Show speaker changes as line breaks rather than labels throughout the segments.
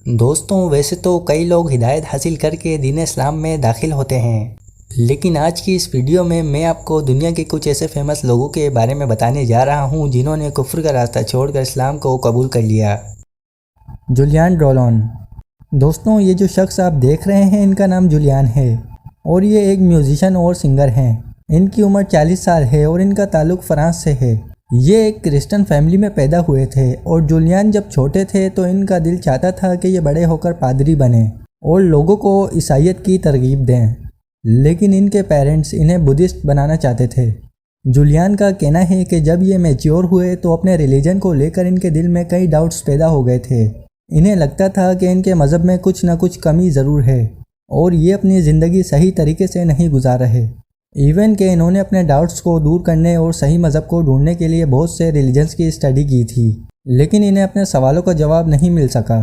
دوستوں ویسے تو کئی لوگ ہدایت حاصل کر کے دین اسلام میں داخل ہوتے ہیں، لیکن آج کی اس ویڈیو میں آپ کو دنیا کے کچھ ایسے فیمس لوگوں کے بارے میں بتانے جا رہا ہوں جنہوں نے کفر کا راستہ چھوڑ کر اسلام کو قبول کر لیا۔ جولیان ڈولون۔ دوستوں یہ جو شخص آپ دیکھ رہے ہیں ان کا نام جولیان ہے اور یہ ایک میوزیشین اور سنگر ہیں۔ ان کی عمر 40 سال ہے اور ان کا تعلق فرانس سے ہے۔ یہ ایک کرسچن فیملی میں پیدا ہوئے تھے اور جولیان جب چھوٹے تھے تو ان کا دل چاہتا تھا کہ یہ بڑے ہو کر پادری بنیں اور لوگوں کو عیسائیت کی ترغیب دیں، لیکن ان کے پیرنٹس انہیں بدھسٹ بنانا چاہتے تھے۔ جولیان کا کہنا ہے کہ جب یہ میچیور ہوئے تو اپنے ریلیجن کو لے کر ان کے دل میں کئی ڈاؤٹس پیدا ہو گئے تھے۔ انہیں لگتا تھا کہ ان کے مذہب میں کچھ نہ کچھ کمی ضرور ہے اور یہ اپنی زندگی صحیح طریقے سے نہیں گزار رہے۔ ایون کہ انہوں نے اپنے ڈاؤٹس کو دور کرنے اور صحیح مذہب کو ڈھونڈنے کے لیے بہت سے ریلیجنز کی اسٹڈی کی تھی، لیکن انہیں اپنے سوالوں کا جواب نہیں مل سکا۔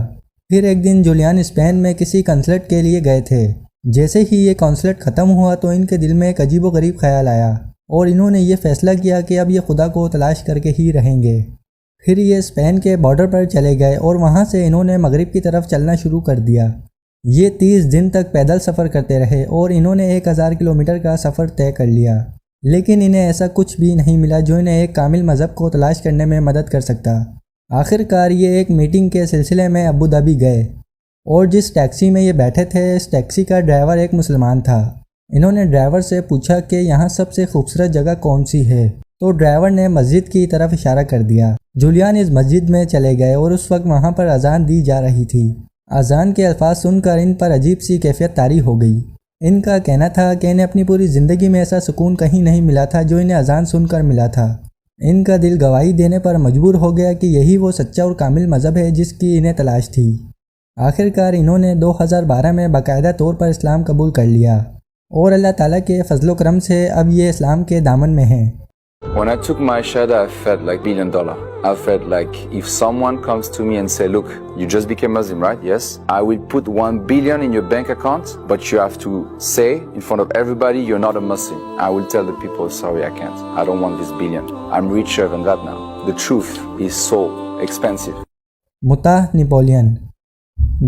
پھر ایک دن جولیان اسپین میں کسی کنسلٹ کے لیے گئے تھے۔ جیسے ہی یہ کنسلٹ ختم ہوا تو ان کے دل میں ایک عجیب و غریب خیال آیا اور انہوں نے یہ فیصلہ کیا کہ اب یہ خدا کو تلاش کر کے ہی رہیں گے۔ پھر یہ اسپین کے بارڈر پر چلے گئے اور وہاں سے انہوں نے مغرب کی طرف چلنا شروع کر دیا۔ یہ 30 دن تک پیدل سفر کرتے رہے اور انہوں نے 1000 کلومیٹر کا سفر طے کر لیا، لیکن انہیں ایسا کچھ بھی نہیں ملا جو انہیں ایک کامل مذہب کو تلاش کرنے میں مدد کر سکتا۔ آخر کار یہ ایک میٹنگ کے سلسلے میں ابوظہبی گئے اور جس ٹیکسی میں یہ بیٹھے تھے اس ٹیکسی کا ڈرائیور ایک مسلمان تھا۔ انہوں نے ڈرائیور سے پوچھا کہ یہاں سب سے خوبصورت جگہ کون سی ہے، تو ڈرائیور نے مسجد کی طرف اشارہ کر دیا۔ جولیان اس مسجد میں چلے گئے اور اس وقت وہاں پر اذان دی جا رہی تھی۔ اذان کے الفاظ سن کر ان پر عجیب سی کیفیت طاری ہو گئی۔ ان کا کہنا تھا کہ انہیں اپنی پوری زندگی میں ایسا سکون کہیں نہیں ملا تھا جو انہیں اذان سن کر ملا تھا۔ ان کا دل گواہی دینے پر مجبور ہو گیا کہ یہی وہ سچا اور کامل مذہب ہے جس کی انہیں تلاش تھی۔ آخر کار انہوں نے 2012 میں باقاعدہ طور پر اسلام قبول کر لیا اور اللہ تعالیٰ کے فضل و کرم سے اب یہ اسلام کے دامن میں ہیں۔
When I took my shahada, I felt like $1 billion. I felt like if someone comes to me and say, look, you just became Muslim, right? Yes. I will put 1 billion in your bank account, but you have to say in front of everybody you're not a Muslim. I will tell the people, sorry, I can't. I don't want this billion. I'm richer than that now. The truth is so expensive.
متا نپولین۔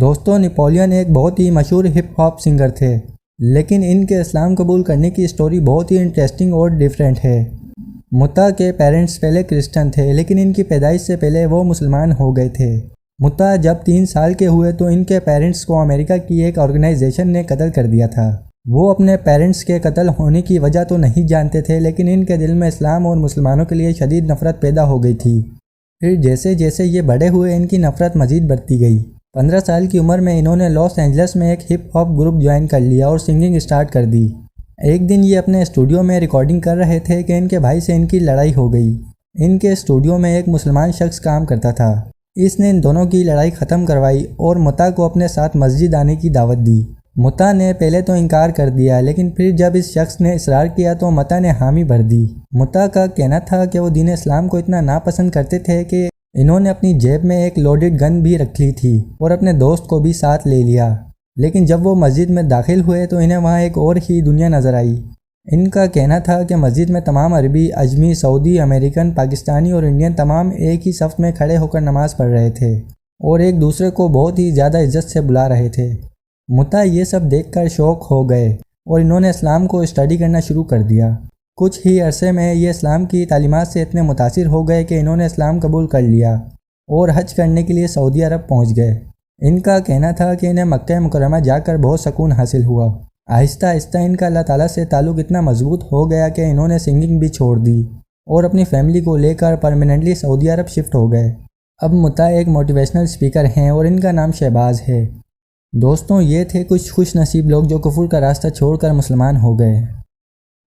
دوستوں نپولین ایک بہت ہی مشہور hip hop singer تھے، لیکن ان کے اسلام قبول کرنے کی سٹوری بہت ہی انٹرسٹنگ اور ڈیفرنٹ ہے۔ متا کے پیرنٹس پہلے کرسچن تھے لیکن ان کی پیدائش سے پہلے وہ مسلمان ہو گئے تھے۔ متا جب 3 سال کے ہوئے تو ان کے پیرنٹس کو امریکہ کی ایک آرگنائزیشن نے قتل کر دیا تھا۔ وہ اپنے پیرنٹس کے قتل ہونے کی وجہ تو نہیں جانتے تھے، لیکن ان کے دل میں اسلام اور مسلمانوں کے لیے شدید نفرت پیدا ہو گئی تھی۔ پھر جیسے جیسے یہ بڑے ہوئے ان کی نفرت مزید بڑھتی گئی۔ 15 سال کی عمر میں انہوں نے لاس اینجلس میں ایک ہپ ہاپ گروپ جوائن کر لیا اور سنگنگ اسٹارٹ کر دی۔ ایک دن یہ اپنے اسٹوڈیو میں ریکارڈنگ کر رہے تھے کہ ان کے بھائی سے ان کی لڑائی ہو گئی۔ ان کے اسٹوڈیو میں ایک مسلمان شخص کام کرتا تھا۔ اس نے ان دونوں کی لڑائی ختم کروائی اور متا کو اپنے ساتھ مسجد آنے کی دعوت دی۔ متا نے پہلے تو انکار کر دیا، لیکن پھر جب اس شخص نے اصرار کیا تو متا نے حامی بھر دی۔ متا کا کہنا تھا کہ وہ دین اسلام کو اتنا ناپسند کرتے تھے کہ انہوں نے اپنی جیب میں ایک لوڈڈ گن بھی رکھ لی تھی اور اپنے دوست کو بھی ساتھ لے لیا، لیکن جب وہ مسجد میں داخل ہوئے تو انہیں وہاں ایک اور ہی دنیا نظر آئی۔ ان کا کہنا تھا کہ مسجد میں تمام عربی، اجمی، سعودی، امریکن، پاکستانی اور انڈین تمام ایک ہی صف میں کھڑے ہو کر نماز پڑھ رہے تھے اور ایک دوسرے کو بہت ہی زیادہ عزت سے بلا رہے تھے۔ متا یہ سب دیکھ کر شوق ہو گئے اور انہوں نے اسلام کو اسٹڈی کرنا شروع کر دیا۔ کچھ ہی عرصے میں یہ اسلام کی تعلیمات سے اتنے متاثر ہو گئے کہ انہوں نے اسلام قبول کر لیا اور حج کرنے کے لیے سعودی عرب پہنچ گئے۔ ان کا کہنا تھا کہ انہیں مکہ مکرمہ جا کر بہت سکون حاصل ہوا۔ آہستہ آہستہ ان کا اللہ تعالیٰ سے تعلق اتنا مضبوط ہو گیا کہ انہوں نے سنگنگ بھی چھوڑ دی اور اپنی فیملی کو لے کر پرماننٹلی سعودی عرب شفٹ ہو گئے۔ اب متا ایک موٹیویشنل اسپیکر ہیں اور ان کا نام شہباز ہے۔ دوستوں یہ تھے کچھ خوش نصیب لوگ جو کفر کا راستہ چھوڑ کر مسلمان ہو گئے۔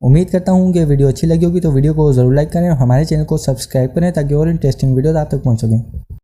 امید کرتا ہوں کہ ویڈیو اچھی لگی ہوگی تو ویڈیو کو ضرور لائک کریں اور ہمارے چینل کو سبسکرائب کریں تاکہ اور انٹرسٹنگ ویڈیوز آپ تک پہنچ سکیں۔